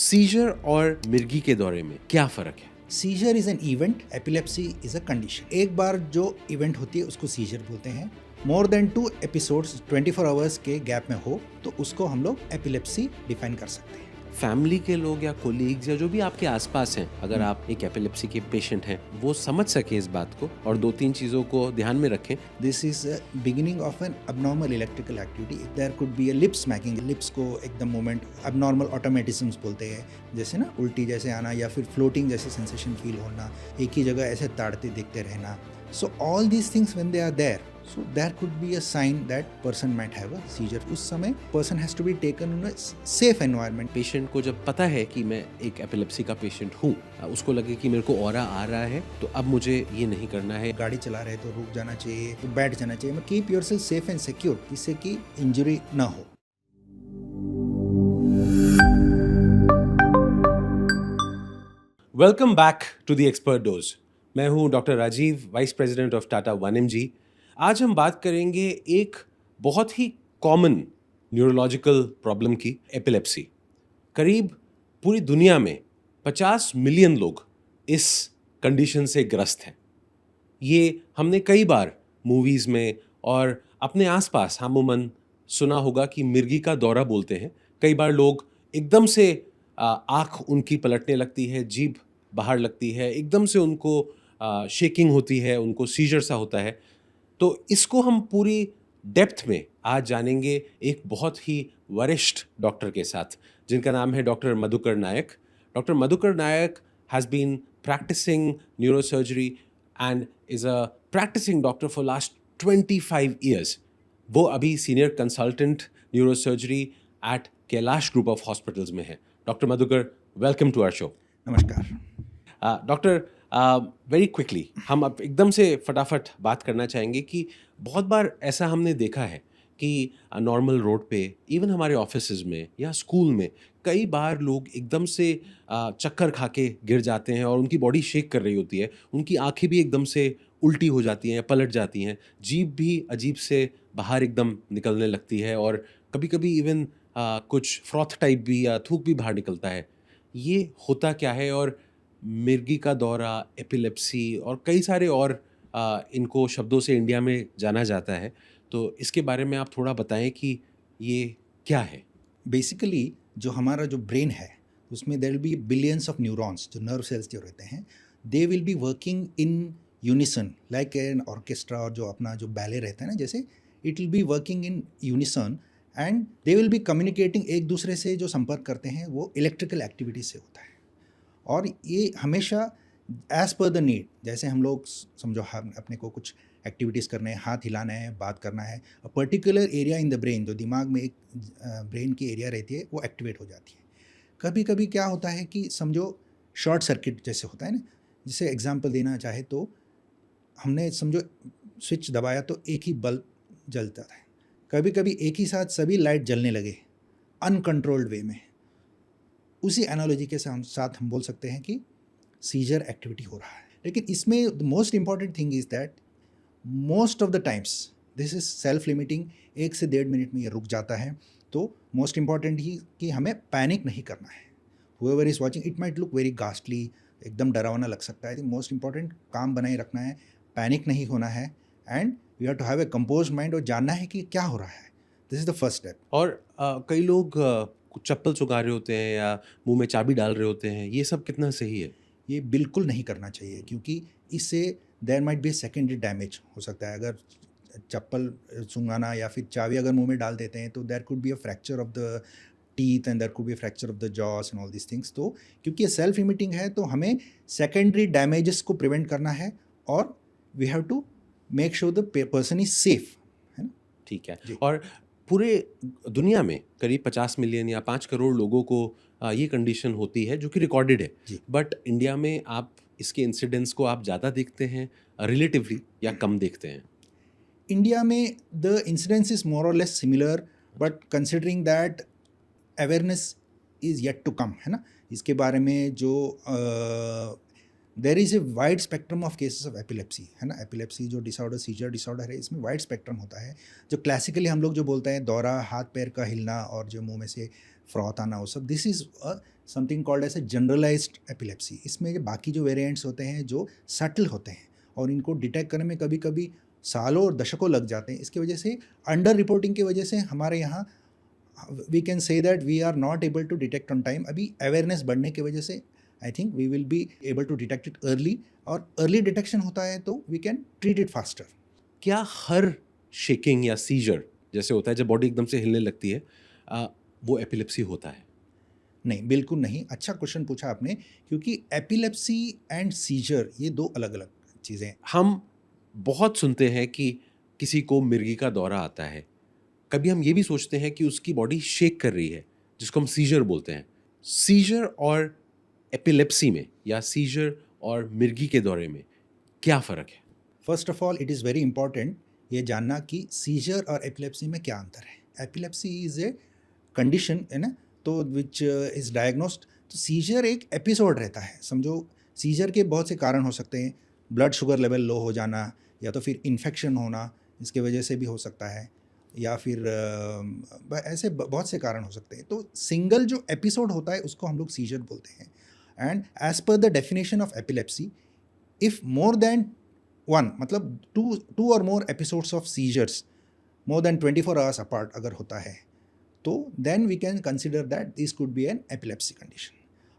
Scissor और मिर्गी के दौरे में क्या फर्क है? Seizure is an event, epilepsy is a condition. एक बार जो इवेंट होती है उसको सीजर बोलते हैं। मोर देन 2 एपिसोड्स 24 आवर्स के गैप में हो तो उसको हम लोग एपिलेप्सी डिफाइन कर सकते हैं। फैमिली के लोग या कोलीग्स या जो भी आपके आसपास हैं, अगर आप एक एपिलेप्सी के पेशेंट हैं, वो समझ सके इस बात को और 2-3 चीज़ों को ध्यान में रखें। This is beginning of an abnormal electrical activity. There could be a lip smacking, lips को एकदम मोमेंट अबनॉर्मल ऑटोमेटिज्म्स बोलते हैं, जैसे ना उल्टी जैसे आना या फिर फ्लोटिंग जैसे सेंसेशन फील होना, एक ही जगह ऐसे ताड़ते देखते रहना। So all these things when they are there, so there could be a sign that person might have a seizure. उस समय person has to be taken in a safe environment. Patient को जब पता है कि मैं एक एपिलेप्सी का पेशेंट हूँ, उसको लगे कि मेरे को ऑरा आ रहा है, तो अब मुझे ये नहीं करना है। गाड़ी चला रहे तो रुक जाना चाहिए, तो बैठ जाना चाहिए। Keep yourself safe and secure, जिससे कि इंजरी ना हो। Welcome back to the expert dose. मैं हूँ doctor Rajiv, vice president of Tata 1mg। आज हम बात करेंगे एक बहुत ही कॉमन न्यूरोलॉजिकल प्रॉब्लम की, एपिलेप्सी। करीब पूरी दुनिया में 50 मिलियन लोग इस कंडीशन से ग्रस्त हैं। ये हमने कई बार मूवीज़ में और अपने आसपास अमूमन सुना होगा कि मिर्गी का दौरा बोलते हैं। कई बार लोग एकदम से आँख उनकी पलटने लगती है, जीभ बाहर लगती है, एकदम से उनको शेकिंग होती है, उनको सीजर सा होता है। तो इसको हम पूरी डेप्थ में आज जानेंगे एक बहुत ही वरिष्ठ डॉक्टर के साथ, जिनका नाम है doctor Madhukar Nayak. Doctor Madhukar Nayak has been practising neurosurgery and is a practising doctor for last 25 years. वो अभी senior consultant neurosurgery at Kailash group of hospitals में है। Doctor Madhukar, welcome to our show. नमस्कार। डॉक्टर, वेरी क्विकली हम अब एकदम से फटाफट बात करना चाहेंगे कि बहुत बार ऐसा हमने देखा है कि नॉर्मल रोड पे, इवन हमारे ऑफिसेज में या स्कूल में, कई बार लोग एकदम से चक्कर खा के गिर जाते हैं और उनकी बॉडी शेक कर रही होती है, उनकी आंखें भी एकदम से उल्टी हो जाती हैं, पलट जाती हैं, जीभ भी अजीब से बाहर एकदम निकलने लगती है और कभी कभी इवन कुछ फ्रॉथ टाइप भी या थूक भी बाहर निकलता है। ये होता क्या है? और मिर्गी का दौरा, एपिलेप्सी और कई सारे और इनको शब्दों से इंडिया में जाना जाता है, तो इसके बारे में आप थोड़ा बताएं कि ये क्या है? बेसिकली जो हमारा जो ब्रेन है उसमें there will be billions of neurons, जो नर्व सेल्स जो रहते हैं, they will be working in unison like an orchestra. और जो अपना जो बैले रहता है ना, जैसे it will be working in unison and they will be communicating. एक दूसरे से जो संपर्क करते हैं वो इलेक्ट्रिकल एक्टिविटी से होता है। और ये हमेशा एज पर द नीड, जैसे हम लोग समझो हम अपने को कुछ एक्टिविटीज़ करने हैं, हाथ हिलाना है, बात करना है, a particular area in the brain, जो दिमाग में एक ब्रेन की एरिया रहती है, वो एक्टिवेट हो जाती है। कभी कभी क्या होता है कि समझो शॉर्ट सर्किट जैसे होता है ना, जैसे एग्जांपल देना चाहे तो हमने समझो स्विच दबाया तो एक ही बल्ब जलता है। कभी कभी एक ही साथ सभी लाइट जलने लगे अनकंट्रोल्ड वे में। उसी एनालॉजी के साथ हम बोल सकते हैं कि सीजर एक्टिविटी हो रहा है। लेकिन इसमें the most important thing is that most of the times this is self limiting. 1 से 1.5 मिनट में ये रुक जाता है। तो मोस्ट इंपॉर्टेंट ही कि हमें पैनिक नहीं करना है। Whoever is watching, it might look very ghastly, एकदम डरावना लग सकता है। मोस्ट इंपॉर्टेंट काम बनाए रखना है, पैनिक नहीं होना है and we have to have a compose mind और जानना है कि क्या हो रहा है। This is the first step. और कई लोग चप्पल चुका रहे होते हैं या मुंह में चाबी डाल रहे होते हैं, ये सब कितना सही है? ये बिल्कुल नहीं करना चाहिए, क्योंकि इससे there might be secondary damage हो सकता है। अगर चप्पल सूंघाना या फिर चाबी अगर मुंह में डाल देते हैं तो there could be a fracture of the teeth and there could be a fracture of the jaws and all this things. तो क्योंकि ये सेल्फ लिमिटिंग है तो हमें सेकेंडरी डैमेजेस को प्रिवेंट करना है और we have to make sure the person is safe, है ना। ठीक है। जी। और पूरे दुनिया में करीब 50 मिलियन या 5 करोड़ लोगों को ये कंडीशन होती है, जो कि रिकॉर्डेड है। जी। बट इंडिया में आप इसके इंसिडेंट्स को आप ज़्यादा देखते हैं रिलेटिवली या कम देखते हैं? इंडिया में द इंसिडेंस इज मोर और less similar, but considering that awareness is yet to come, है ना। इसके बारे में जो there is a wide spectrum of cases of epilepsy, है ना। एपिलेप्सी जो डिसऑर्डर, सीजर डिसऑर्डर है, इसमें वाइड स्पेक्ट्रम होता है। जो क्लासिकली हम लोग जो बोलते हैं दौरा, हाथ पैर का हिलना और जो मुंह में से फ्रॉथ आना, वो सब this is something called as a generalised epilepsy. इसमें जो बाकी जो वेरिएंट्स होते हैं जो सटल होते हैं और इनको डिटेक्ट करने में कभी कभी सालों और दशकों लग जाते हैं। इसकी वजह से अंडर रिपोर्टिंग की वजह से हमारे यहाँ we can say that we are not able to detect on time. अभी अवेयरनेस बढ़ने की वजह से I think we will be able to detect it early, और अर्ली डिटेक्शन होता है तो we can treat it faster. क्या हर शेकिंग या सीजर जैसे होता है जब बॉडी एकदम से हिलने लगती है वो एपिलेप्सी होता है? नहीं, बिल्कुल नहीं। अच्छा क्वेश्चन पूछा आपने, क्योंकि एपिलेप्सी एंड सीजर ये दो अलग अलग चीज़ें हैं। हम बहुत सुनते हैं कि किसी को मिर्गी का दौरा आता है, कभी हम ये भी सोचते हैं कि उसकी बॉडी शेक कर रही है, जिसको हम सीजर बोलते हैं। सीजर और एपिलेप्सी में या सीजर और मिर्गी के दौरे में क्या फ़र्क है? First of all it is very important ये जानना कि सीजर और एपिलेप्सी में क्या अंतर है। एपिलेप्सी इज़ ए कंडीशन है ना, तो विच इज़ डायग्नोस्ड। तो सीजर एक एपिसोड रहता है। समझो सीजर के बहुत से कारण हो सकते हैं, ब्लड शुगर लेवल लो हो जाना, या तो फिर इन्फेक्शन होना, इसके वजह से भी हो सकता है, या फिर ऐसे बहुत से कारण हो सकते हैं। तो सिंगल जो एपिसोड होता है उसको हम लोग सीजर बोलते हैं। And as per the definition of epilepsy, if more than one, मतलब टू और more episodes of seizures more than 24 hours apart अगर होता है, तो then we can consider that this could be an epilepsy condition.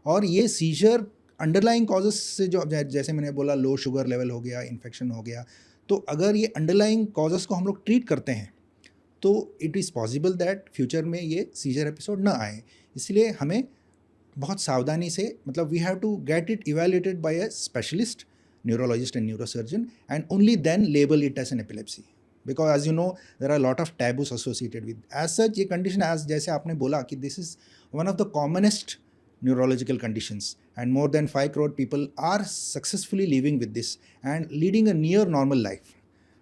और ये scissor underlying causes से, जो जैसे मैंने बोला लो शुगर लेवल हो गया, इन्फेक्शन हो गया, तो अगर ये अंडरलाइंग कॉजेस को हम लोग ट्रीट करते हैं तो it is possible that future में ये सीजर एपिसोड ना आए। इसलिए हमें बहुत सावधानी से, मतलब we have to get it evaluated by a specialist, neurologist and neurosurgeon, and only then label it as an epilepsy, because as you know there are lot of taboos associated with as such. ये condition as जैसे आपने बोला कि this is one of the commonest neurological conditions, and more than 5 crore people are successfully living with this and leading a near normal life.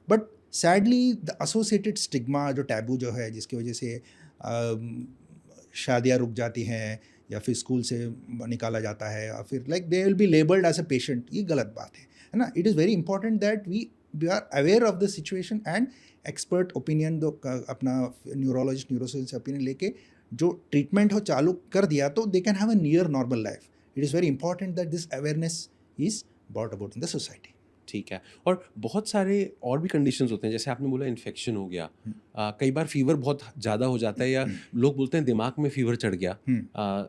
But sadly the associated stigma, जो taboo जो है, जिसकी वजह से शादियाँ रुक जाती हैं या फिर स्कूल से निकाला जाता है, या फिर like they will be labelled as a patient, ये गलत बात है ना। It is very important that we are aware of the situation and expert opinion, दो अपना न्यूरोलॉजिस्ट न्यूरोसर्जन से ओपिनियन लेके जो ट्रीटमेंट हो चालू कर दिया तो दे can have a near normal life. It is very important that this awareness is brought about in the society. ठीक है। और बहुत सारे और भी कंडीशंस होते हैं, जैसे आपने बोला इन्फेक्शन हो गया, कई बार फीवर बहुत ज़्यादा हो जाता है, या लोग बोलते हैं दिमाग में फीवर चढ़ गया,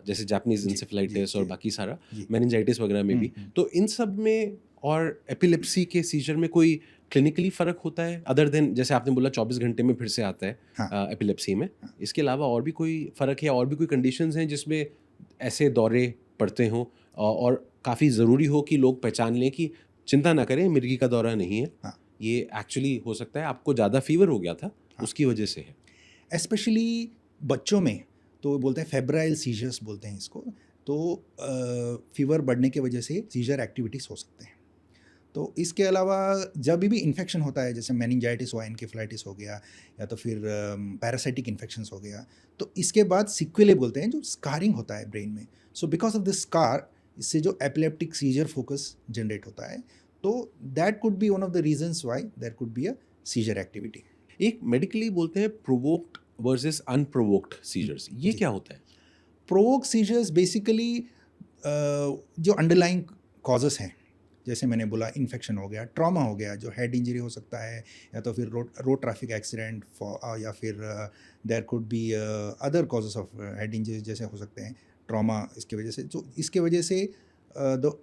जैसे जापानीज इंसेफेलाइटिस और बाकी सारा मेनिंजाइटिस वगैरह में भी। तो इन सब में और एपिलेप्सी के सीजर में कोई क्लिनिकली फ़र्क होता है, अदर देन जैसे आपने बोला 24 घंटे में फिर से आता है एपिलेप्सी में? इसके अलावा और भी कोई फ़र्क है, और भी कोई कंडीशंस हैं जिसमें ऐसे दौरे पड़ते हों और काफ़ी ज़रूरी हो कि लोग पहचान लें कि चिंता ना करें, मिर्गी का दौरा नहीं है, ये एक्चुअली हो सकता है आपको ज़्यादा फीवर हो गया था, उसकी वजह से है? एस्पेशली बच्चों में तो बोलते हैं फेब्राइल सीजर्स बोलते हैं इसको। तो फीवर बढ़ने की वजह से सीजर एक्टिविटीज़ हो सकते हैं। तो इसके अलावा जब भी इन्फेक्शन होता है, जैसे मेनिंजाइटिस हुआ, एनकेफेलाइटिस हो गया, या तो फिर पैरासाइटिक इन्फेक्शंस हो गया, तो इसके बाद सिक्वेले बोलते हैं, जो स्कारिंग होता है ब्रेन में। So because of this scar, इससे जो एपिलेप्टिक सीजर फोकस जनरेट होता है, तो that could be one of the reasons why there could be a seizure activity. एक मेडिकली बोलते हैं प्रोवोक्ड वर्सेस अनप्रोवोक्ड सीजर्स, ये क्या होता है? प्रोवोक सीजर्स बेसिकली जो अंडरलाइंग कॉजेस हैं, जैसे मैंने बोला इन्फेक्शन हो गया, ट्रॉमा हो गया, जो हेड इंजरी हो सकता है, या तो फिर रोड ट्रैफिक एक्सीडेंट, या फिर there could be other causes of head injury जैसे हो सकते हैं, ट्रॉमा इसके वजह से, जो इसके वजह से द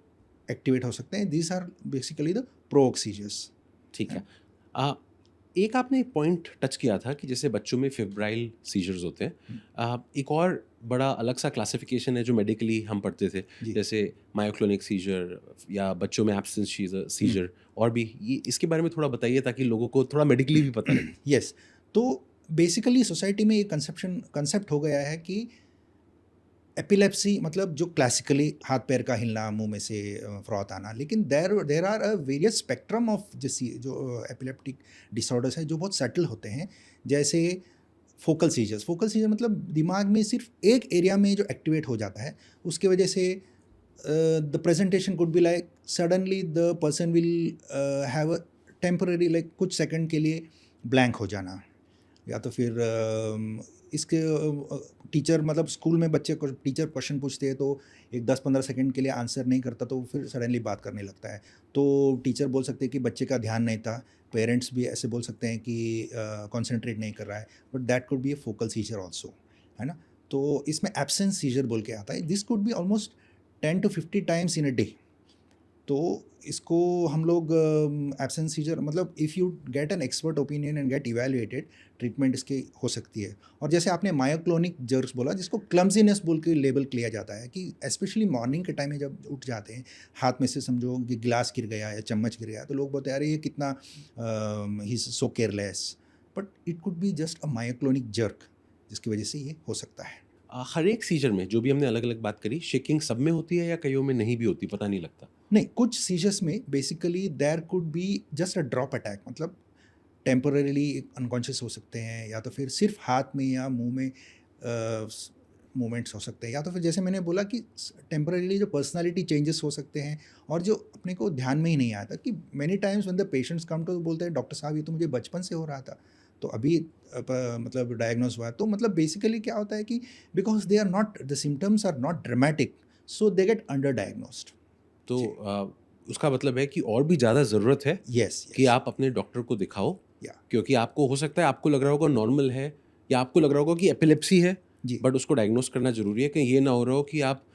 एक्टिवेट हो सकते हैं। These are basically the provoke seizures. ठीक है। एक आपने पॉइंट टच किया था कि जैसे बच्चों में फेब्राइल सीजर्स होते हैं, एक और बड़ा अलग सा क्लासिफिकेशन है जो मेडिकली हम पढ़ते थे, जैसे मायोक्लोनिक सीजर या बच्चों में एब्सेंस सीजर, और भी ये इसके बारे में थोड़ा बताइए ताकि लोगों को थोड़ा मेडिकली भी पता लगे। यस, तो बेसिकली सोसाइटी में ये कंसेप्ट हो गया है कि एपिलेप्सी मतलब जो क्लासिकली हाथ पैर का हिलना, मुंह में से फ्रॉथ आना, लेकिन there are a various spectrum of जो एपिलेप्टिक डिसऑर्डर्स है जो बहुत सटल होते हैं, जैसे फोकल सीजर्स मतलब दिमाग में सिर्फ एक एरिया में जो एक्टिवेट हो जाता है, उसके वजह से the presentation could be like suddenly the person will have a temporary, like कुछ सेकंड के लिए ब्लैंक हो जाना, या तो फिर इसके टीचर मतलब स्कूल में बच्चे को टीचर क्वेश्चन पूछते हैं तो एक 10-15 सेकंड के लिए आंसर नहीं करता तो फिर सडनली बात करने लगता है, तो टीचर बोल सकते हैं कि बच्चे का ध्यान नहीं था, पेरेंट्स भी ऐसे बोल सकते हैं कि कॉन्सेंट्रेट नहीं कर रहा है, but that could B A focal scissor also, है ना। तो इसमें एब्सेंस सीजर बोल के आता है, this could be almost 10 to 50 times in a day. तो इसको हम लोग एब्सेंस सीजर मतलब if you get an expert opinion and get evaluated, treatment इसकी हो सकती है। और जैसे आपने मायोक्लोनिक जर्क्स बोला, जिसको क्लमजीनेस बोल के लेबल किया जाता है, कि स्पेशली मॉर्निंग के टाइम में जब उठ जाते हैं, हाथ में से समझो कि गिलास गिर गया या चम्मच गिर गया, तो लोग बोलते हैं अरे ये कितना he is so careless, but it could be just a myoclonic jerk, जिसकी वजह से ये हो सकता है। हर एक सीजर में जो भी हमने अलग अलग बात करी, शेकिंग सब में होती है या कईयों में नहीं भी होती, पता नहीं लगता? नहीं, कुछ सीजर्स में basically there could be just a drop attack, मतलब टेम्परेरीली अनकॉन्शियस हो सकते हैं, या तो फिर सिर्फ हाथ में या मुंह में मूवमेंट्स हो सकते हैं, या तो फिर जैसे मैंने बोला कि टेम्परेरीली जो पर्सनालिटी चेंजेस हो सकते हैं, और जो अपने को ध्यान में ही नहीं आता कि many times when the patients come to बोलते हैं डॉक्टर साहब ये तो मुझे बचपन से हो रहा था, तो अभी मतलब डायग्नोज हुआ, तो मतलब बेसिकली क्या होता है कि because they are not, the symptoms are not dramatic, so they get under diagnosed. तो उसका मतलब है कि और भी ज़्यादा ज़रूरत है यस कि आप अपने डॉक्टर को दिखाओ, या क्योंकि आपको हो सकता है आपको लग रहा होगा नॉर्मल है, या आपको लग रहा होगा कि एपिलेप्सी है, जी बट उसको डायग्नोस करना ज़रूरी है, कहीं ये ना हो रहा हो कि आप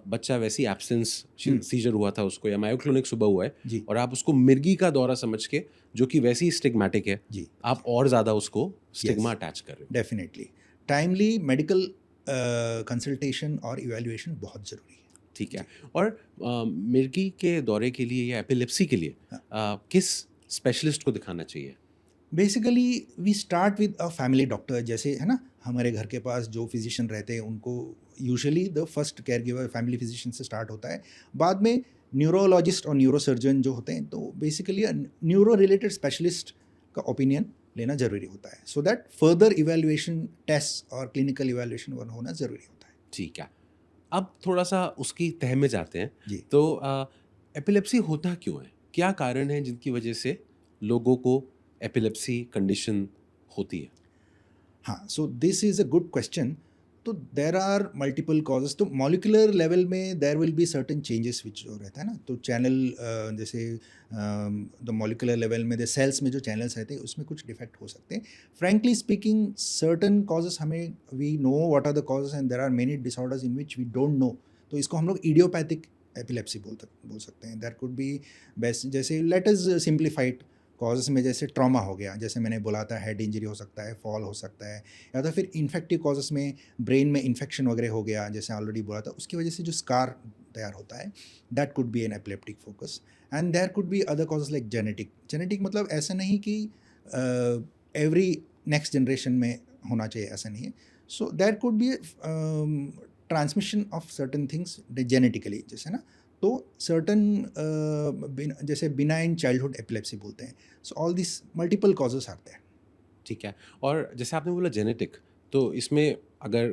बच्चा वैसी एब्सेंस सीजर हुआ था उसको, या मायोक्लोनिक सुबह हुआ है, जी और आप उसको मिर्गी का दौरा समझ के, जो कि वैसे ही स्टिग्मेटिक है, जी आप और ज़्यादा उसको स्टिग्मा अटैच कर रहे हो। डेफिनेटली टाइमली मेडिकल कंसल्टेशन और इवैल्यूएशन बहुत ज़रूरी है। ठीक है। और मिर्गी के दौरे के लिए या एपिलेप्सी के लिए किस स्पेशलिस्ट को दिखाना चाहिए? Basically we start with a family doctor, जैसे है ना, हमारे घर के पास जो फिजिशियन रहते हैं उनको usually the first care giver family physician से स्टार्ट होता है, बाद में न्यूरोलॉजिस्ट और न्यूरोसर्जन जो होते हैं, तो बेसिकली न्यूरो रिलेटेड स्पेशलिस्ट का ओपिनियन लेना ज़रूरी होता है, so that further evaluation test और क्लिनिकल इवैल्यूएशन होना ज़रूरी होता है। ठीक है। अब थोड़ा सा उसकी तह में जाते हैं। जी तो एपिलेप्सी होता क्यों है? क्या कारण है जिनकी वजह से लोगों को एपिलेप्सी कंडीशन होती है? हाँ, so this is a good question. तो देर आर मल्टीपल कॉजेज, तो मॉलिकुलर लेवल में there will be certain changes which जो रहता है ना, तो चैनल जैसे द मॉलिकुलर लेवल में द सेल्स में जो चैनल्स रहते हैं उसमें कुछ डिफेक्ट हो सकते हैं। फ्रेंकली स्पीकिंग सर्टन कॉजेज हमें we know what are the causes and there are many disorders in which we don't know, तो इसको हम लोग इडियोपैथिक एपिलेप्सी बोल सकते हैं। दैट कुड बी बेस्ट, जैसे लेट अस सिंप्लीफाइड कॉजेस में जैसे ट्रॉमा हो गया, जैसे मैंने बोला था, हेड इंजरी हो सकता है, फॉल हो सकता है, या तो फिर इन्फेक्टिव कॉजेस में ब्रेन में इन्फेक्शन वगैरह हो गया, जैसे ऑलरेडी बोला था, उसकी वजह से जो स्कार तैयार होता है, that could be an epileptic focus. And there could be other causes like genetic मतलब ऐसा नहीं कि एवरी नेक्स्ट जनरेशन में होना चाहिए, ऐसा नहीं है। So there could be transmission of certain things genetically, जैसे ना, तो सर्टन जैसे बिनाइन चाइल्डहुड एपिलेप्सी बोलते हैं। So all this multiple causes are there. ठीक है। और जैसे आपने बोला जेनेटिक, तो इसमें अगर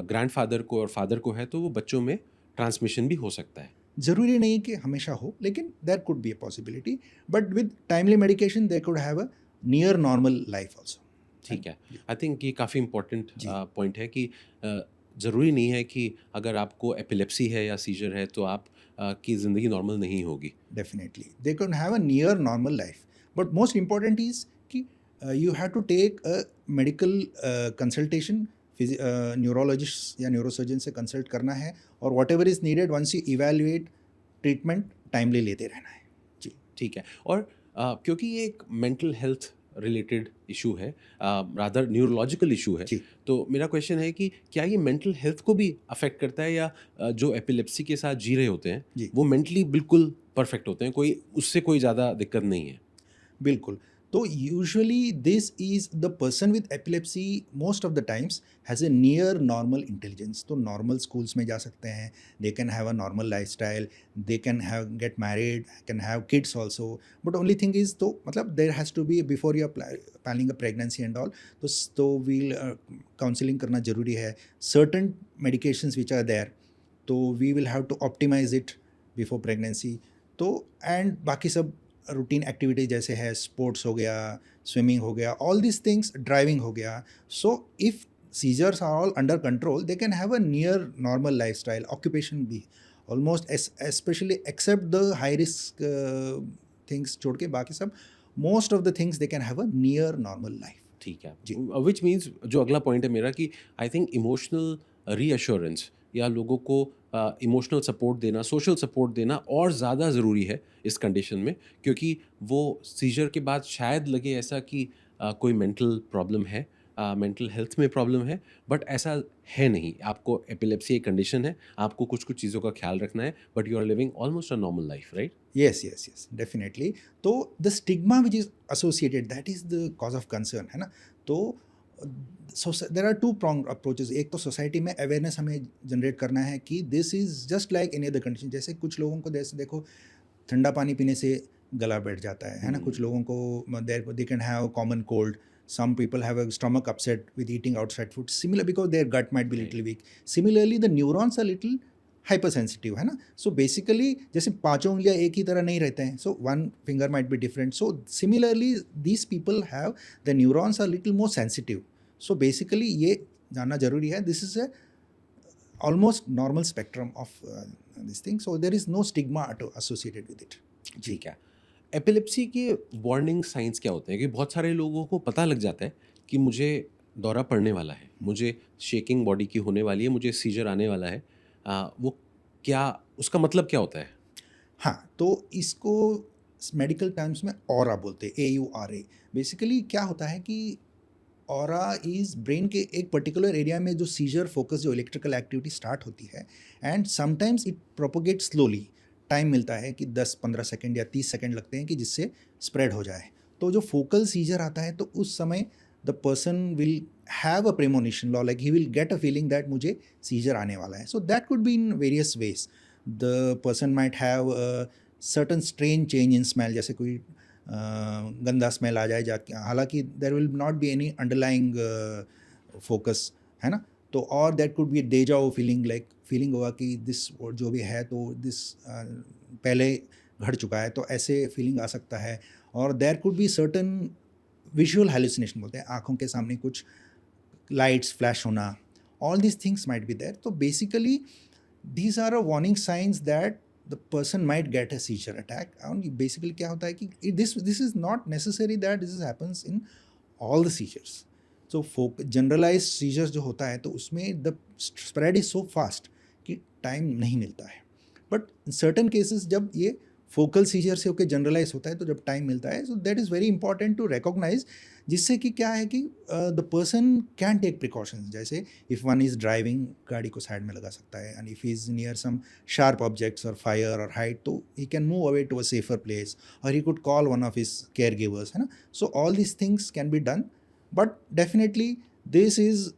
ग्रैंडफादर को और फादर को है तो वो बच्चों में ट्रांसमिशन भी हो सकता है। ज़रूरी नहीं कि हमेशा हो, लेकिन there could be a possibility, but with timely medication they could have a near normal life also. ठीक है। आई थिंक ये काफ़ी इम्पोर्टेंट जी पॉइंट है कि ज़रूरी नहीं है कि अगर आपको एपिलेप्सी है या सीजर है तो आप की ज़िंदगी नॉर्मल नहीं होगी। definitely they can have a near normal life, but most important is कि you have to take a medical consultation, neurologist या न्यूरोसर्जन से कंसल्ट करना है, और whatever is needed once you evaluate, treatment timely लेते रहना है। जी ठीक है। और क्योंकि ये एक मेंटल हेल्थ रिलेटेड इशू है, रादर न्यूरोलॉजिकल इशू है, जी तो मेरा क्वेश्चन है कि क्या ये मेंटल हेल्थ को भी अफेक्ट करता है, या जो एपिलेप्सी के साथ जी रहे होते हैं जी वो मेंटली बिल्कुल परफेक्ट होते हैं, कोई उससे कोई ज़्यादा दिक्कत नहीं है? बिल्कुल। तो usually this is the person with epilepsy most of the times has a near normal intelligence, तो नॉर्मल स्कूल्स में जा सकते हैं, they can have a normal life style, they can have get married, can have kids also, but only thing is, तो मतलब there has to be before you planning a pregnancy and all, तो we'll counselling करना ज़रूरी है। Certain medications which are there, तो we will have to optimise it before pregnancy. तो and बाकी सब रूटीन एक्टिविटी जैसे है, स्पोर्ट्स हो गया, स्विमिंग हो गया, ऑल दिस थिंग्स, ड्राइविंग हो गया। So if seizures are all under control, they can have a near normal lifestyle, occupation भी almost especially except the high risk things छोड़ के बाकी सब most of the things they can have a near normal life. ठीक है, which means जो अगला point है मेरा कि आई थिंक इमोशनल रीअश्योरेंस या लोगों को इमोशनल सपोर्ट देना, सोशल सपोर्ट देना और ज़्यादा ज़रूरी है इस कंडीशन में, क्योंकि वो सीजर के बाद शायद लगे ऐसा कि कोई मेंटल प्रॉब्लम है, मेंटल हेल्थ में प्रॉब्लम है, बट ऐसा है नहीं. आपको एपिलेप्सी एक कंडीशन है, आपको कुछ कुछ चीज़ों का ख्याल रखना है, but you are living almost a normal life, right? Yes, definitely. तो the stigma which is associated, that is the cause of concern, है ना. तो there are two pronged approaches. एक तो सोसाइटी में अवेयरनेस हमें जनरेट करना है कि this is just like any other condition. जैसे कुछ लोगों को जैसे देखो ठंडा पानी पीने से गला बैठ जाता है ना. कुछ लोगों को दे can have common cold. Some people have a stomach upset with eating outside food, similar because their gut might be little weak. Similarly, the neurons are little hypersensitive, है ना. So basically, जैसे पांचों उंगलियां एक ही तरह नहीं रहते हैं, so one finger might be different. So similarly, these people have the neurons are little more sensitive. So basically, ये जानना जरूरी है. This is a almost normal spectrum of this thing. So there is no stigma associated with it. ठीक है. Epilepsy के warning science क्या होते हैं? कि बहुत सारे लोगों को पता लग जाता है कि मुझे दौरा पड़ने वाला है, मुझे शेकिंग बॉडी की होने वाली है, मुझे सीजर आने वाला है. वो क्या, उसका मतलब क्या होता है? हाँ, तो इसको मेडिकल टर्म्स में ऑरा बोलते हैं, AURA. बेसिकली क्या होता है कि ऑरा इज़ ब्रेन के एक पर्टिकुलर एरिया में जो सीजर फोकस, जो इलेक्ट्रिकल एक्टिविटी स्टार्ट होती है, and sometimes it propagate slowly. Time मिलता है कि 10-15 सेकेंड या 30 सेकेंड लगते हैं कि जिससे स्प्रेड हो जाए. तो जो फोकल सीजर आता है तो उस समय the person will have a premonition law, like he will get a feeling that मुझे सीजर आने वाला है. So that could be in various ways. The person might have certain strain change in smell, जैसे कोई गंदा smell आ जाए जाके, हालांकि there will not be any underlying focus, है ना. तो और दैट कुड बी डेजा वो फीलिंग, लाइक फीलिंग होगा कि दिस जो भी है तो दिस पहले घट चुका है, तो ऐसे फीलिंग आ सकता है. और there could be certain visual hallucination बोलते हैं, आँखों के सामने कुछ लाइट्स फ्लैश होना. All these things might be there. तो basically these are a warning signs that the person might get a seizure attack. और बेसिकली क्या होता है कि this is not necessary that this happens in all the seizures. So generalize seizures जो होता है तो उसमें the spread is so fast कि टाइम नहीं मिलता है. बट इन सर्टन केसेस जब ये फोकल सीजर से होकर जनरलाइज होता है तो जब टाइम मिलता है, so that is very important to recognize, जिससे कि क्या है कि the person can take precautions. जैसे इफ़ वन इज़ ड्राइविंग, गाड़ी को साइड में लगा सकता है, and if he is near some sharp objects और फायर और हाइट, तो he can move away to a safer place, और he could call one of his care givers, है ना. So all these things can be done, but definitely this is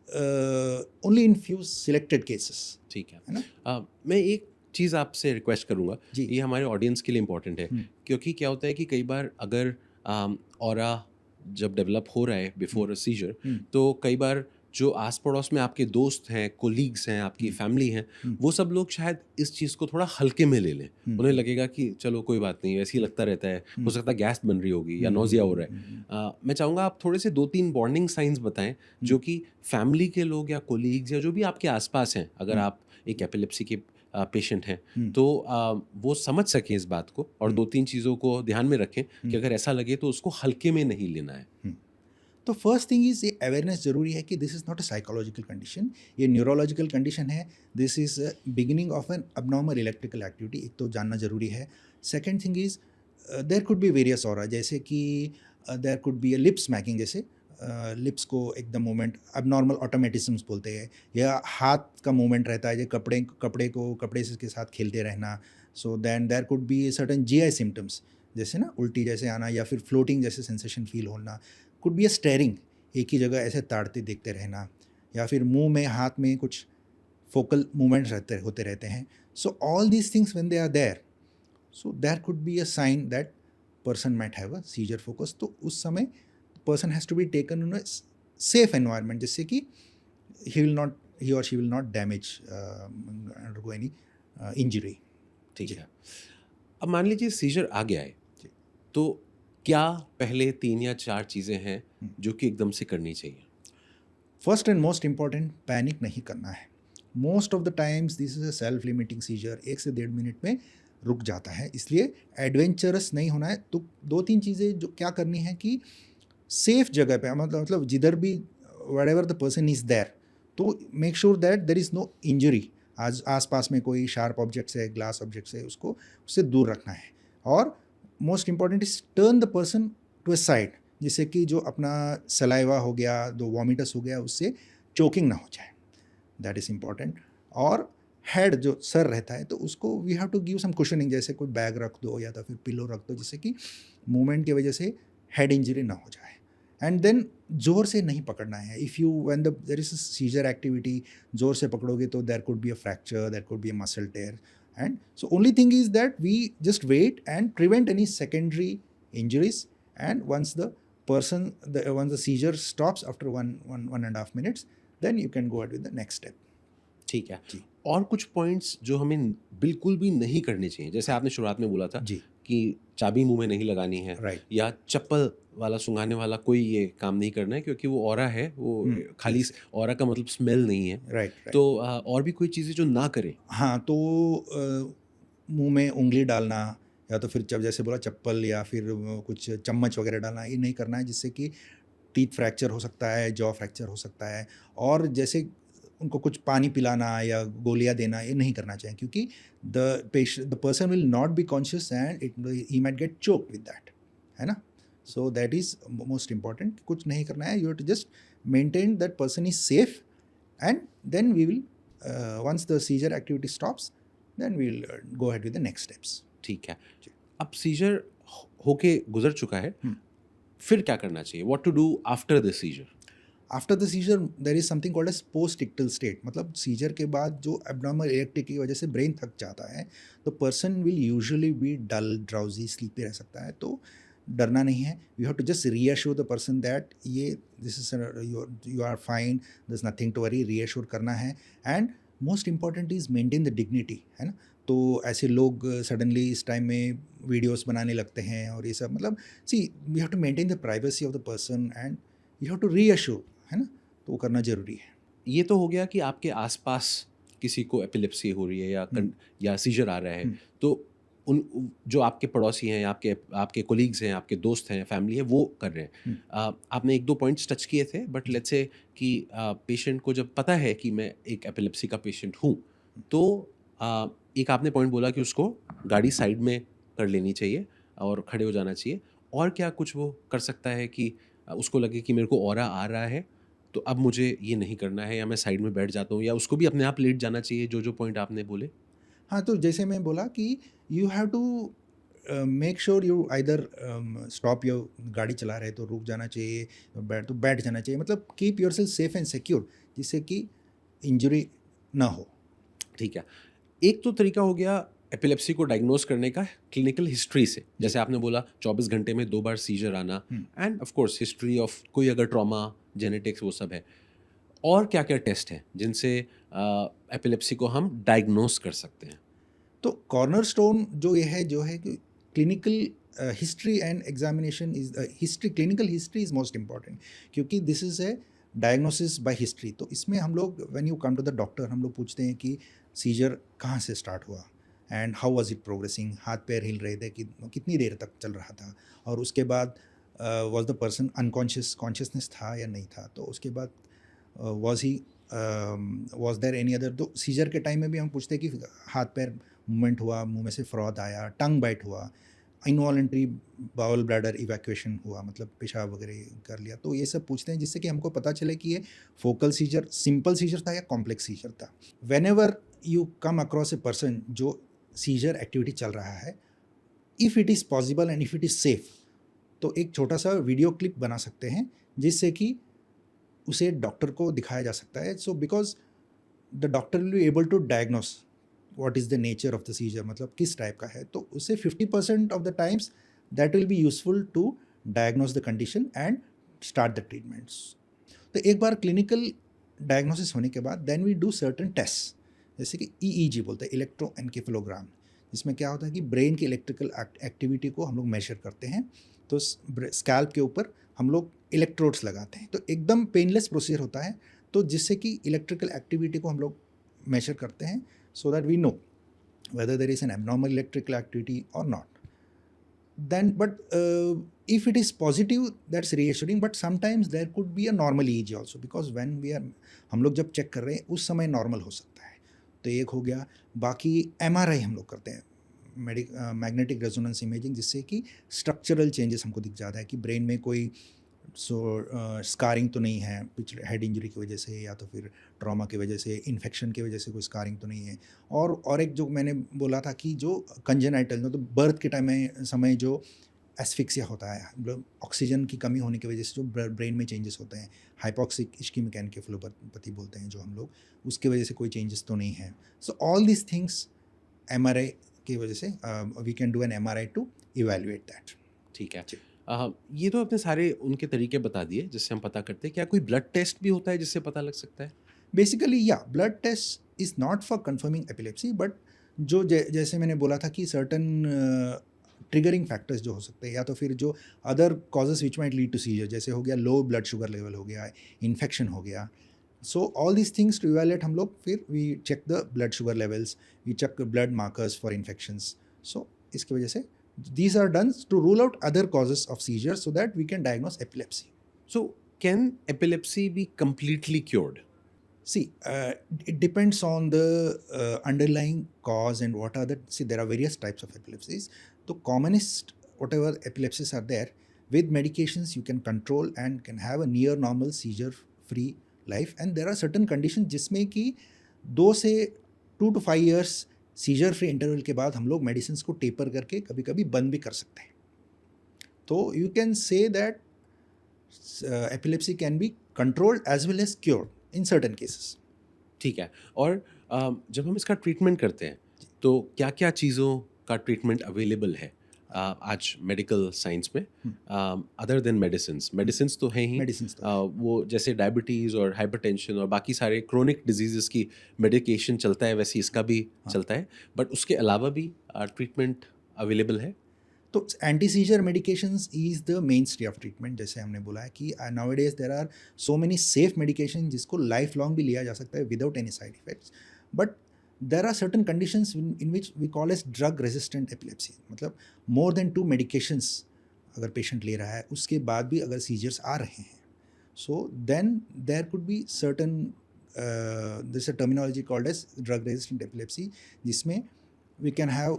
only in few selected cases. ठीक है ना. मैं एक चीज़ आपसे request करूँगा, ये हमारे ऑडियंस के लिए इम्पोर्टेंट है, क्योंकि क्या होता है कि कई बार अगर ऑरा जब डेवलप हो रहा है बिफोर अ सीजर, तो कई बार जो आस पड़ोस में आपके दोस्त हैं, कोलीग्स हैं, आपकी फैमिली हैं, वो सब लोग शायद इस चीज़ को थोड़ा हल्के में ले लें. उन्हें लगेगा कि चलो कोई बात नहीं, ऐसे ही लगता रहता है, हो सकता है गैस बन रही होगी या नोजिया हो रहा है. मैं चाहूँगा आप थोड़े से 2-3 वार्निंग साइंस बताएं जो कि फैमिली के लोग या कोलीग्स या जो भी आपके आसपास हैं, अगर आप एक एपिलेप्सी के पेशेंट हैं तो वो समझ सकें इस बात को, और 2-3 चीज़ों को ध्यान में रखें कि अगर ऐसा लगे तो उसको हल्के में नहीं लेना है. तो फर्स्ट थिंग इज़ ये अवेयरनेस ज़रूरी है कि this is not a psychological condition, ये न्यूरोलॉजिकल कंडीशन है. This is beginning of an abnormal electrical activity, एक तो जानना ज़रूरी है. Second thing is there could be various aura, जैसे कि there could be a lip smacking, जैसे लिप्स को एकदम मूवमेंट अबनॉर्मल ऑटोमेटिज्म्स बोलते हैं, या हाथ का मूवमेंट रहता है, जो कपड़े के साथ खेलते रहना. So then there could be certain GI symptoms, जैसे ना उल्टी जैसे आना, या फिर फ्लोटिंग जैसे सेंसेशन फील होना. कुड बी अ स्टेयरिंग, एक ही जगह ऐसे ताड़ते देखते रहना, या फिर मुंह में हाथ में कुछ फोकल मूवमेंट्स होते रहते हैं. So all these things when they are there, so there could be a sign that person might have a seizure focus. तो उस समय person has to be taken in a safe environment, जिससे कि he or she will not damage undergo any injury. ठीक है. अब मान लीजिए सीजर आ गया है, तो क्या पहले 3 या 4 चीज़ें हैं जो कि एकदम से करनी चाहिए? First and most important, panic नहीं करना है. Most of the times this is a self limiting seizure, 1 से 1.5 मिनट में रुक जाता है. इसलिए एडवेंचरस नहीं होना है. तो 2-3 चीज़ें जो क्या करनी है कि सेफ जगह पे, मतलब जिधर भी wherever the person is there, तो make sure that there is no injury. आज आस पास में कोई शार्प ऑब्जेक्ट्स है, ग्लास ऑब्जेक्ट्स है, उसको उससे दूर रखना है. और most important is turn the person to a side, जिससे कि जो अपना सलाइवा हो गया, जो वॉमिटस हो गया, उससे चोकिंग ना हो जाए. That is important. और हेड जो सर रहता है, तो उसको we have to give some cushioning, जैसे कोई बैग रख दो या तो फिर पिलो रख दो, जिससे कि मूवमेंट की वजह से हेड इंजरी ना हो जाए. एंड देन जोर से नहीं पकड़ना है. If you when there is a seizure activity, जोर से पकड़ोगे तो there could be a fracture, there could be a muscle tear. And so only thing is that we just wait and prevent any secondary injuries. And once the seizure stops after 1.5 minutes, then you can go ahead with the next step. ठीक है. जी. और कुछ points जो हमें बिल्कुल भी नहीं करने चाहिए, जैसे आपने शुरुआत में बोला था जी. कि चाबी मुंह में नहीं लगानी है, Right. या चप्पल वाला सुंघाने वाला कोई ये काम नहीं करना है, क्योंकि वो ऑरा है, वो खाली ऑरा का मतलब स्मेल नहीं है. Right. तो और भी कोई चीज़ें जो ना करें. हाँ, तो मुंह में उंगली डालना, या तो फिर जब जैसे बोला चप्पल, या फिर कुछ चम्मच वगैरह डालना, ये नहीं करना है, जिससे कि टीथ फ्रैक्चर हो सकता है, जॉ फ्रैक्चर हो सकता है. और जैसे उनको कुछ पानी पिलाना या गोलियां देना, ये नहीं करना चाहिए, क्योंकि the person will not be conscious and he might get choked with that, है ना. So that is most important. कुछ नहीं करना है. You have to just maintain that person is safe, and then we will once the seizure activity stops, then we will go ahead with the next steps. ठीक है. अब scissor होके गुजर चुका है, फिर क्या करना चाहिए? What to do after the seizure? After the seizure there is something called as post ictal state. मतलब सीजर के बाद जो एब्नॉर्मल इलेक्ट्रिक की वजह से ब्रेन थक जाता है, तो person will usually be dull, drowsy, sleepy रह सकता है. तो डरना नहीं है. You have to just reassure the person that ये this is you are fine, this is nothing to worry. Reassure करना है. And most important is maintain the dignity, है ना. तो ऐसे लोग सडनली इस टाइम में वीडियोस बनाने लगते हैं और ये सब, मतलब see we have to maintain the privacy of the person and you have to reassure, है ना. तो वो करना ज़रूरी है. ये तो हो गया कि आपके आसपास किसी को एपिलेप्सी हो रही है या सीजर आ रहा है, तो उन जो आपके पड़ोसी हैं, आपके कोलीग्स हैं, आपके दोस्त हैं, फैमिली है, वो कर रहे हैं. आपने 1-2 पॉइंट्स टच किए थे, बट लेट्स से कि पेशेंट को जब पता है कि मैं एक एपिलेप्सी का पेशेंट हूँ, तो एक आपने पॉइंट बोला कि उसको गाड़ी साइड में कर लेनी चाहिए और खड़े हो जाना चाहिए. और क्या कुछ वो कर सकता है कि उसको लगे कि मेरे को ऑरा आ रहा है, तो अब मुझे ये नहीं करना है, या मैं साइड में बैठ जाता हूँ, या उसको भी अपने आप लेट जाना चाहिए, जो पॉइंट आपने बोले? हाँ, तो जैसे मैं बोला कि you have to make sure you either stop your, गाड़ी चला रहे तो रुक जाना चाहिए, बैठ जाना चाहिए. मतलब keep your self safe and secure, जिससे कि इंजरी ना हो. ठीक है. एक तो तरीका हो गया एपिलेप्सी को डायग्नोज करने का क्लिनिकल हिस्ट्री से, जैसे आपने बोला 24 घंटे में 2 बार सीजर आना, end of course history of कोई अगर ट्रॉमा, जेनेटिक्स, वो सब है. और क्या क्या टेस्ट हैं जिनसे एपिलेप्सी को हम डायग्नोज कर सकते हैं? तो कॉर्नरस्टोन जो है कि clinical history and examination is clinical history is most important, क्योंकि this is a diagnosis by history. तो इसमें हम लोग when you come to the doctor, हम लोग पूछते हैं कि सीजर कहाँ से स्टार्ट हुआ and how was it progressing. हाथ पैर हिल रहे थे कि कितनी देर तक चल रहा था, और उसके बाद was the person unconscious, consciousness था या नहीं था. तो उसके बाद वाज देयर एनी अदर. तो सीजर के टाइम में भी हम पूछते हैं कि हाथ पैर मूवमेंट हुआ, मुंह में से फ्रॉथ आया, टंग बाइट हुआ, इनवॉलेंट्री बाउल ब्लैडर इवैक्यूएशन हुआ, मतलब पेशाब वगैरह कर लिया. तो ये सब पूछते हैं, जिससे कि हमको पता चले कि ये फोकल सीजर, सिंपल सीजर था या कॉम्प्लेक्स सीजर था. When ever you come across a person जो सीजर एक्टिविटी चल रहा है, if it is possible and if it is safe, तो एक छोटा सा वीडियो क्लिप बना सकते हैं, जिससे कि उसे डॉक्टर को दिखाया जा सकता है. So because the doctor will be able to diagnose what is the nature of the seizure, मतलब किस टाइप का है. तो उससे 50% of the times that will be useful to diagnose the condition and start the treatments. तो एक बार clinical diagnosis होने के बाद then we do certain test, जैसे कि EEG बोलते हैं, इलेक्ट्रोएन्केफेलोग्राम, जिसमें क्या होता है कि ब्रेन की इलेक्ट्रिकल एक्टिविटी को हम लोग मेजर करते हैं. तो स्कैल्प के ऊपर हम लोग इलेक्ट्रोड्स लगाते हैं, तो एकदम पेनलेस प्रोसीजर होता है, तो जिससे कि इलेक्ट्रिकल एक्टिविटी को हम लोग मेजर करते हैं so that we know whether there is an abnormal electrical activity or not. Then but if it is positive, that's reassuring, but sometimes there could be a normal EEG also, because when we are हम लोग जब check कर रहे हैं उस समय normal हो सकता है, तो एक हो गया. बाकी MRI हम लोग करते हैं, मैग्नेटिक रेजोनेंस इमेजिंग, जिससे कि स्ट्रक्चरल चेंजेस हमको दिख जाता है कि ब्रेन में कोई स्कारिंग तो नहीं है पिछले हेड इंजरी की वजह से, या तो फिर ट्रॉमा की वजह से, इन्फेक्शन की वजह से कोई स्कारिंग तो नहीं है. और एक जो मैंने बोला था कि जो कंजेनाइटल, तो बर्थ के टाइम में समय जो एस्फिक्सिया होता है, मतलब ऑक्सीजन की कमी होने की वजह से जो ब्रेन में चेंजेस होते हैं, हाइपोक्सिक इश्कीमिक एन्केफेलोपैथी बोलते हैं जो हम लोग, उसके वजह से कोई चेंजेस तो नहीं है. So all this things MRI की वजह से we can do an MRI to evaluate that. ठीक है. ये तो आपने सारे उनके तरीके बता दिए जिससे हम पता करते हैं. क्या कोई ब्लड टेस्ट भी होता है जिससे पता लग सकता है? बेसिकली या blood test is not for confirming epilepsy, but जो जैसे मैंने बोला था कि सर्टन ट्रिगरिंग फैक्टर्स जो हो सकते हैं, या तो फिर जो other causes which might lead to seizure, जैसे हो गया लो ब्लड शुगर लेवल हो गया, इन्फेक्शन हो गया. So all these things to evaluate हम लोग फिर we check the blood sugar levels, we check blood markers for infections. So इसकी वजह से these are done to rule out other causes of seizures so that we can diagnose epilepsy. So can epilepsy be completely cured? See, it depends on the underlying cause and what are the, see, there are various types of epilepsies. The commonest, whatever epilepsies are there, with medications you can control and can have a near normal seizure free life. And there are certain conditions जिसमें कि 2 से 2 to 5 years seizure free interval के बाद हम लोग medicine को taper करके कभी कभी बंद भी कर सकते हैं. तो you can say that epilepsy can be controlled as well as cured in certain cases. ठीक है. और जब हम इसका ट्रीटमेंट करते हैं तो क्या क्या चीज़ों का ट्रीटमेंट अवेलेबल है आज मेडिकल साइंस में, अदर देन मेडिसिन्स तो हैं ही. मेडिसिन वो जैसे डायबिटीज़ और हाइपरटेंशन और बाकी सारे क्रोनिक डिजीज़ की मेडिकेशन चलता है, वैसे इसका भी चलता है, बट उसके अलावा भी ट्रीटमेंट अवेलेबल है. तो anti seizure medications is the main stay of treatment. जैसे हमने बोला है कि nowadays there are so many safe medication जिसको लाइफ लॉन्ग भी लिया जा सकता है without any side effects. But there are certain conditions in which we call as drug resistant epilepsy. मतलब more than 2 medications अगर पेशेंट ले रहा है उसके बाद भी अगर सीजर्स आ रहे हैं, so then there could be certain there's a terminology called as drug resistant epilepsy, जिसमें we can have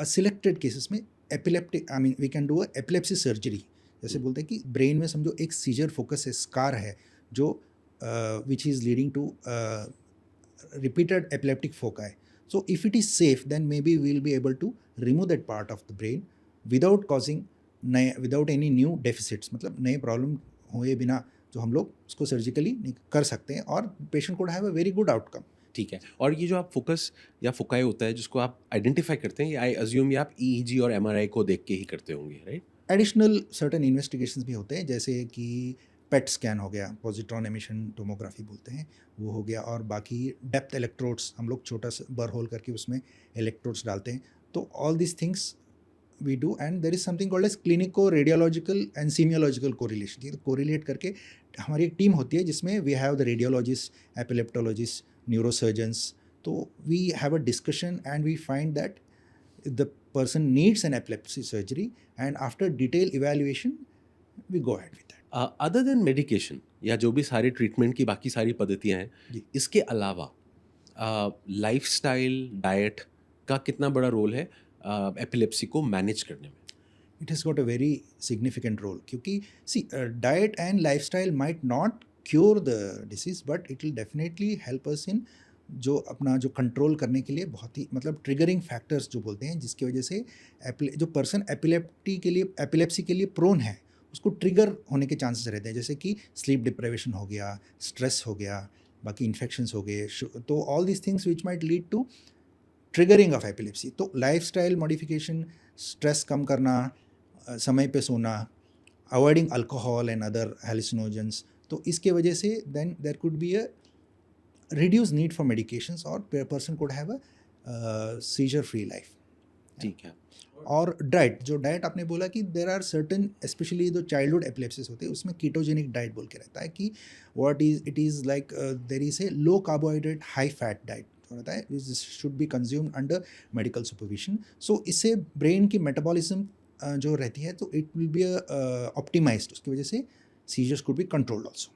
a selected cases में epileptic, I mean we can do a epilepsy surgery. जैसे बोलते हैं कि ब्रेन में समझो एक सीजर फोकस है, स्कार है जो which is leading to repeated epileptic foci. So if it is safe, then maybe we will be able to remove that part of the brain without causing without any new deficits. मतलब नए problem हुए बिना जो हम लोग उसको surgically कर सकते हैं और पेशेंट को have a very good outcome. ठीक है. और ये जो आप फोकस या फोकाई होता है जिसको आप आइडेंटिफाई करते हैं, ये आई अज्यूम ये आप EEG और MRI को देख के ही करते होंगे, राइट? एडिशनल सर्टेन इन्वेस्टिगेशंस भी होते हैं, जैसे कि पेट स्कैन हो गया, पॉजिट्रॉन एमिशन टोमोग्राफी बोलते हैं, वो हो गया. और बाकी डेप्थ इलेक्ट्रोड्स हम लोग छोटा सा बर होल करके उसमें इलेक्ट्रोड्स डालते हैं. तो all this things we do and there is something called as clinico radiological and semiological correlation. तो कोरिलेट करके हमारी एक टीम होती है जिसमें we have the radiologist, epileptologist, neurosurgeons. तो we have a discussion and we find that the person needs an epilepsy surgery and after detail evaluation we go ahead with that. Other than medication या जो भी सारी treatment की बाकी सारी पद्धतियाँ हैं, इसके अलावा लाइफस्टाइल, डाइट का कितना बड़ा रोल है एपिलेप्सी को मैनेज करने में? It has got a very significant role, क्योंकि see diet and lifestyle might not cure the disease but it will definitely help us in जो अपना जो कंट्रोल करने के लिए बहुत ही मतलब ट्रिगरिंग फैक्टर्स जो बोलते हैं, जिसकी वजह से जो पर्सन एपिलेप्सी के लिए प्रोन है उसको ट्रिगर होने के चांसेस रहते हैं, जैसे कि स्लीप डिप्राइवेशन हो गया, स्ट्रेस हो गया, बाकी इन्फेक्शंस हो गए. तो all this things which might lead to triggering of epilepsy. तो लाइफस्टाइल मॉडिफिकेशन, स्ट्रेस कम करना, समय पे सोना, avoiding alcohol and other hallucinogens, तो इसके वजह से then there could be a reduced need for medications or person could have a seizure free life. ठीक है। और डाइट आपने बोला कि देर आर सर्टन स्पेशली जो चाइल्डहुड एपिलेप्सिस होते हैं उसमें कीटोजेनिक डाइट बोल के रहता है कि it is like there is a low carbohydrate high fat diet रहता है, should be consumed under medical supervision. So इससे ब्रेन की मेटाबॉलिज्म जो रहती है तो इट विल बी ऑप्टिमाइज्ड, उसकी वजह से seizures could be controlled also.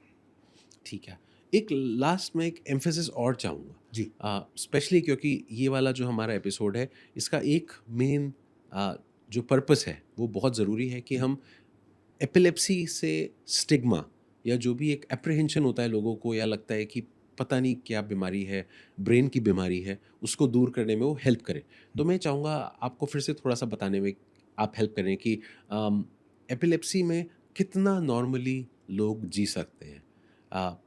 ठीक है। एक लास्ट में एक एम्फेसिस और चाहूँगा, जी स्पेशली क्योंकि ये वाला जो हमारा एपिसोड है, इसका एक मेन जो पर्पस है वो बहुत ज़रूरी है कि हम एपिलेप्सी से स्टिग्मा या जो भी एक एप्रीहेंशन होता है लोगों को, या लगता है कि पता नहीं क्या बीमारी है, ब्रेन की बीमारी है, उसको दूर करने में वो हेल्प करे। तो मैं चाहूँगा आपको फिर से थोड़ा सा बताने में आप हेल्प करें कि एपिलेप्सी में कितना नॉर्मली लोग जी सकते हैं,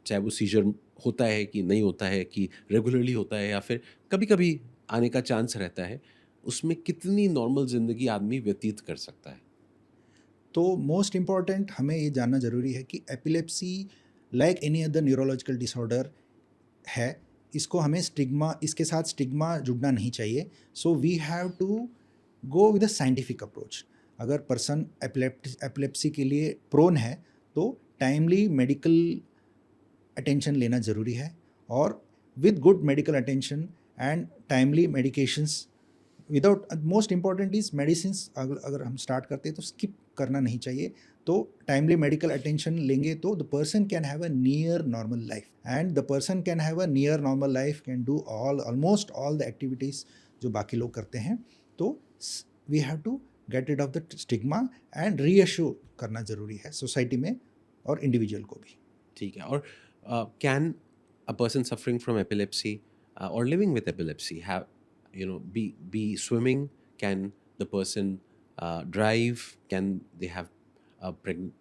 चाहे वो सीजर होता है कि नहीं होता है, कि रेगुलरली होता है या फिर कभी कभी आने का चांस रहता है, उसमें कितनी नॉर्मल ज़िंदगी आदमी व्यतीत कर सकता है। तो मोस्ट इम्पॉर्टेंट हमें ये जानना ज़रूरी है कि epilepsy like any other neurological disorder है, इसको हमें स्टिग्मा, इसके साथ स्टिग्मा जुड़ना नहीं चाहिए। So we have to go with a scientific approach. अगर पर्सन एपिलेप्सी के लिए प्रोन है तो टाइमली मेडिकल अटेंशन लेना ज़रूरी है, और with good medical attention and timely medications without, most important is medicine अगर हम स्टार्ट करते हैं तो स्किप करना नहीं चाहिए। तो टाइमली मेडिकल अटेंशन लेंगे तो the person can have a near normal life, and the person can have a near normal life, can do almost all the activities जो बाकी लोग करते हैं। तो we have to get rid of the stigma and reassure करना ज़रूरी है society में और इंडिविजुअल को भी। ठीक है। और can a person suffering from epilepsy or living with epilepsy have be swimming? Can the person drive? Can they have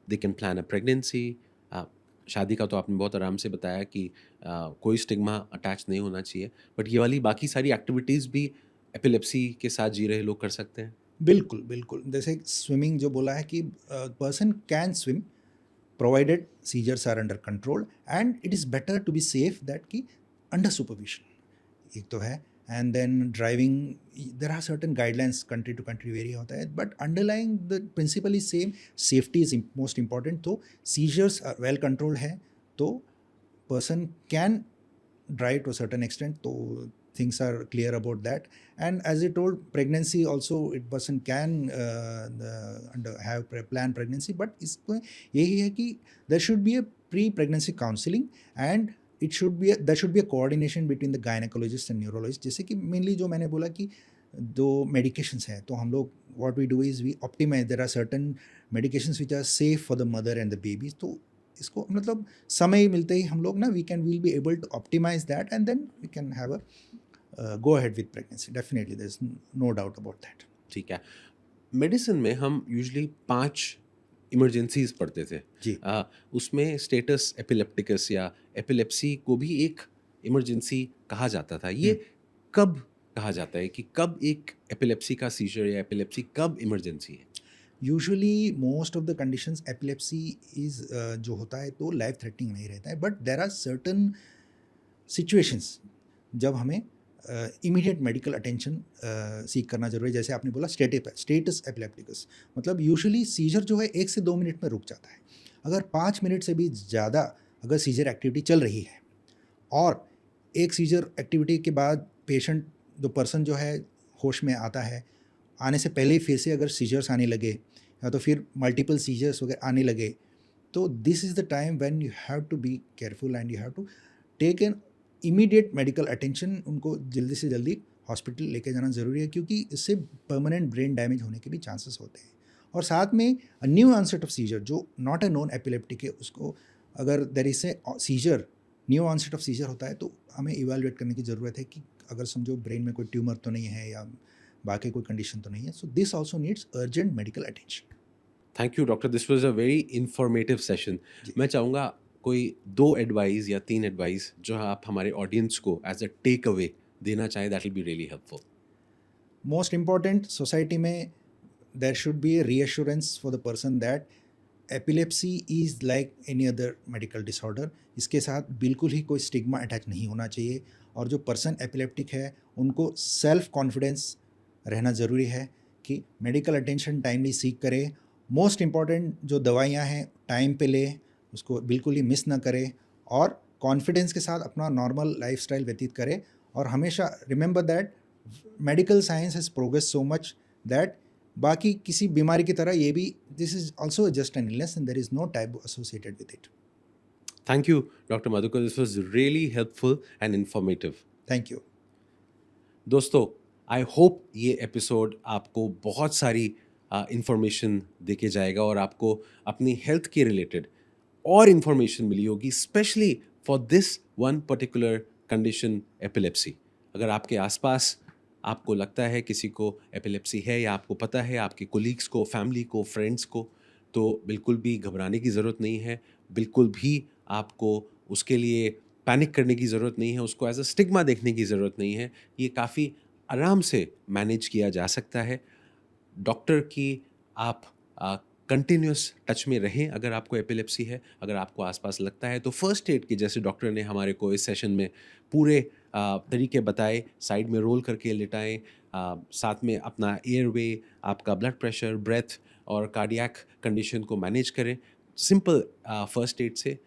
they can plan a pregnancy? शादी का तो आपने बहुत आराम से बताया कि कोई स्टिग्मा अटैच नहीं होना चाहिए, बट ये वाली बाकी सारी एक्टिविटीज़ भी एपिलेप्सी के साथ जी रहे लोग कर सकते हैं। बिल्कुल बिल्कुल, जैसे स्विमिंग जो बोला है कि person can swim provided seizures are under control, and it is better to be safe that कि under supervision, एक तो है। And then driving, there are certain guidelines, country to country vary होता है, but underlying the principle is same, safety is most important. तो seizures well controlled है तो person can drive to certain extent, तो things are clear about that. And as I told, pregnancy also, it person can have planned pregnancy, but इसको यही है कि there should be a pre-pregnancy counseling, and there should be a coordination between the gynecologist and neurologist। जैसे कि mainly जो मैंने बोला कि दो medications हैं, तो हम लोग what we do is we optimize, there are certain medications which are safe for the mother and the babies। तो इसको मतलब समय मिलते ही हम लोग ना we'll be able to optimize that, and then we can have a go ahead with pregnancy, definitely, there's no doubt about that। ठीक है। मेडिसिन में हम यूजली 5 इमरजेंसीज पढ़ते थे। जी उसमें स्टेटस एपिलेप्टिकस या एपिलेप्सी को भी एक इमरजेंसी कहा जाता था। ये कब कहा जाता है कि कब एक एपिलेप्सी का सीजर या एपिलेप्सी कब इमरजेंसी है? Usually most of the conditions epilepsy is जो होता है तो लाइफ थ्रेटनिंग नहीं रहता है, but there are certain situations जब हमें इमीडिएट मेडिकल अटेंशन सीख करना जरूरी है। जैसे आपने बोला स्टेटस एपिलेप्टिकस, मतलब यूजुअली सीजर जो है 1 से 2 मिनट में रुक जाता है। अगर 5 मिनट से भी ज़्यादा अगर सीजर एक्टिविटी चल रही है, और एक सीजर एक्टिविटी के बाद पेशेंट जो पर्सन जो है होश में आता है, आने से पहले ही फिर से अगर सीजर्स आने लगे या तो फिर मल्टीपल सीजर्स वगैरह आने लगे, तो this is the time when you have to be careful and you have to take an immediate medical attention. उनको जल्दी से जल्दी हॉस्पिटल लेके जाना ज़रूरी है, क्योंकि इससे परमानेंट ब्रेन डैमेज होने के भी चांसेस होते हैं। और साथ में न्यू ऑनसेट ऑफ सीजर जो नॉट ए नोन एपिलेप्टिक है, उसको अगर there is a seizure, new onset of seizure होता है, तो हमें इवेलुएट करने की ज़रूरत है कि अगर समझो ब्रेन में कोई ट्यूमर तो नहीं है या बाकी कोई कंडीशन तो नहीं है। So this also needs urgent medical attention. Thank you doctor, this was a very informative session. मैं चाहूँगा कोई 2 एडवाइस या 3 एडवाइस जो आप हमारे ऑडियंस को एज अ टेक अवे देना चाहें, that will be really helpful. Most important, society में there should be a reassurance for the person that epilepsy is like any other medical disorder. इसके साथ बिल्कुल ही कोई स्टिग्मा अटैच नहीं होना चाहिए, और जो पर्सन एपिलेप्टिक है उनको सेल्फ कॉन्फिडेंस रहना ज़रूरी है कि मेडिकल अटेंशन टाइमली सीख करें। मोस्ट इम्पॉर्टेंट जो दवाइयाँ हैं टाइम पे ले, उसको बिल्कुल ही मिस ना करें और कॉन्फिडेंस के साथ अपना नॉर्मल लाइफस्टाइल व्यतीत करें। और हमेशा remember that medical science has progress so much that बाकी किसी बीमारी की तरह ये भी this is also just an illness and there is no taboo associated with it. Thank you, Dr. Madhukar. This was really helpful and informative. Thank you. दोस्तों, I hope ये episode आपको बहुत सारी इंफॉर्मेशन देके जाएगा और आपको अपनी हेल्थ के रिलेटेड और इंफॉर्मेशन मिली होगी, specially for this one particular condition, epilepsy. अगर आपके आसपास आपको लगता है किसी को एपिलेप्सी है या आपको पता है आपके कोलीग्स को, फैमिली को, फ्रेंड्स को, तो बिल्कुल भी घबराने की ज़रूरत नहीं है, बिल्कुल भी आपको उसके लिए पैनिक करने की ज़रूरत नहीं है, उसको एज अ स्टिग्मा देखने की ज़रूरत नहीं है। ये काफ़ी आराम से मैनेज किया जा सकता है। डॉक्टर की आप कंटिन्यूस टच में रहें अगर आपको एपिलेप्सी है। अगर आपको आसपास लगता है तो फर्स्ट एड के जैसे डॉक्टर ने हमारे को इस सेशन में पूरे तरीके बताए, साइड में रोल करके लिटाएं, साथ में अपना एयरवे, आपका ब्लड प्रेशर, ब्रेथ और कार्डियक कंडीशन को मैनेज करें। सिंपल फर्स्ट एड से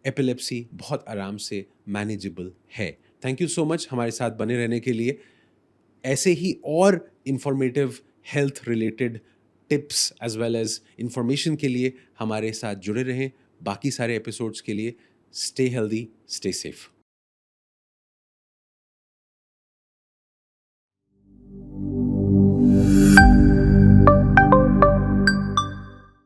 एपिलेप्सी बहुत आराम से मैनेजेबल है। थैंक यू सो मच हमारे साथ बने रहने के लिए। ऐसे ही और informative health related tips as well as information के लिए हमारे साथ जुड़े रहें। बाकी सारे एपिसोड्स के लिए स्टे हेल्दी, स्टे सेफ।